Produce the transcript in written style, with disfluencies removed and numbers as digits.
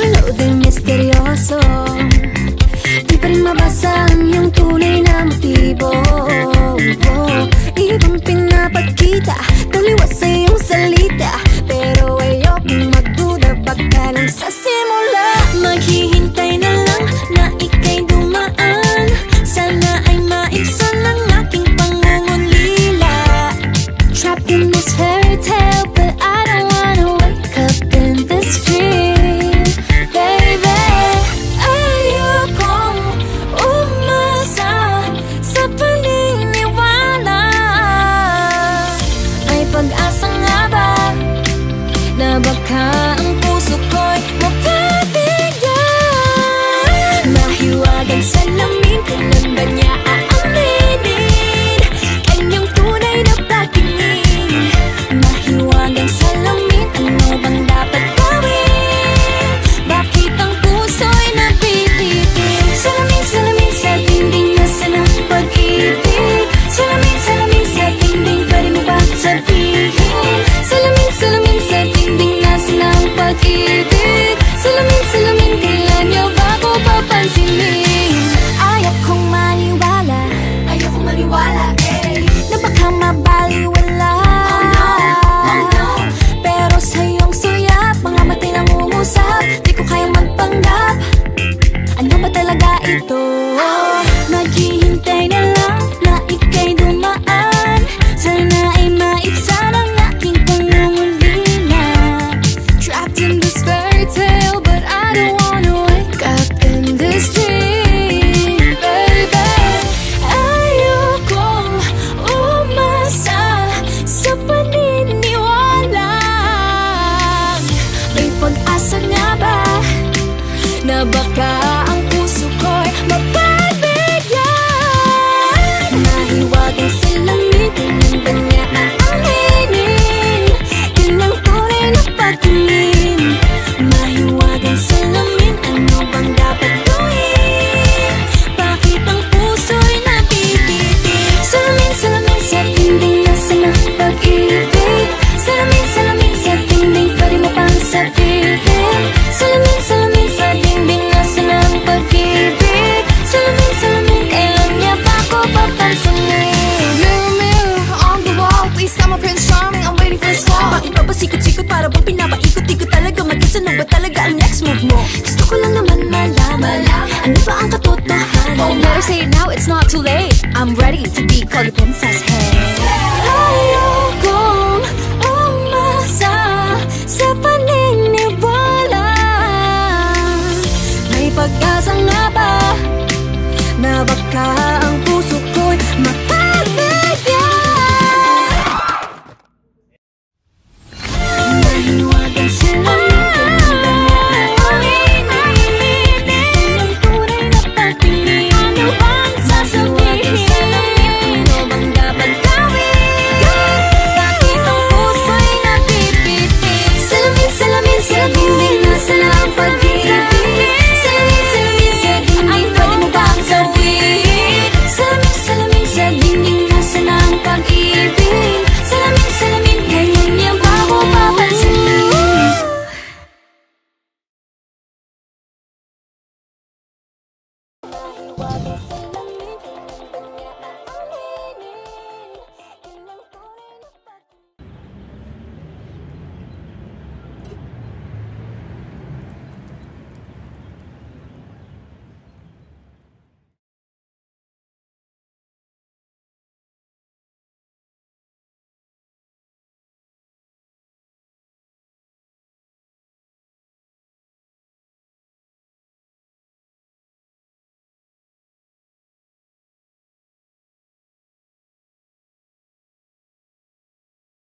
magulo din misteryoso. Di pa rin mabasa ang iyong tunay na motibo. Ibang pinapakita, taliwas sa iyong salita, pero ayokong magduda, baka lang sa simula. Maghihintay na lang na ika'y dumaan, sana ay maibsan ang aking pangungulila. Trapped in this fairy tale, but I don't wanna wake up in this dream, baby. Ayokong umasa sa paniniwala. May pag-asa nga ba na baka ang puso ko'y mapabigyan? Mahiwagang salamin, kailan ba niya aaminin kanyang tunay na pagtingin? Mahiwagang salamin, ano bang dapat gawin? Bakit ang puso'y nabibitin? Salamin, salamin sa dingding, nasa ng pag-ibig. Salamin, salamin sa dingding, pwede mo ba sabihin? Salamin, salamin sa dingding, nasa ng pag-ibig. Salamin, salamin, kailan niyo ba ko papansinin? Ayokong maniwala, eh, na baka mabaliwala. Oh no, pero sa iyong suyap, mga matay nangungusap, di ko kayang magpanggap. Ano ba talaga ito? Maghihintay na lang na ika'y dumaan, sana ay maibsan ang aking pangungulila. Trapped in this fairy tale, but I don't wanna wake up in this dream, baby. Ayokong umasa sa paniniwala. May pag-asa nga ba na baka ang puso ko'y mapabigyan? Mahiwagang salamin, kailan ba niya aaminin kanyang tunay na pagtingin? Mahiwagang salamin, ano bang dapat gawin? Bakit ang puso'y nabibitin? Salamin, salamin sa dingding, nasa ng pag-ibig. Salamin, salamin sa dingding, pwede mo pang sabihin? Salamin, salamin sa dingding, nasa ng pag-ibig. Salamin, salamin, kailan niya ba ko papansinin? Mirror, mirror on the wall, please tell my Prince Charming I'm waiting for his call. Bakit pa ba sikot-sikot, para bang pinapaikot-ikot talaga? Mag-isa na ba talaga ang next move mo? Gusto ko lang naman malaman, ano ba ang katotohanan? Oh, better say it now, it's not too late. I'm ready to be called the princess, hey.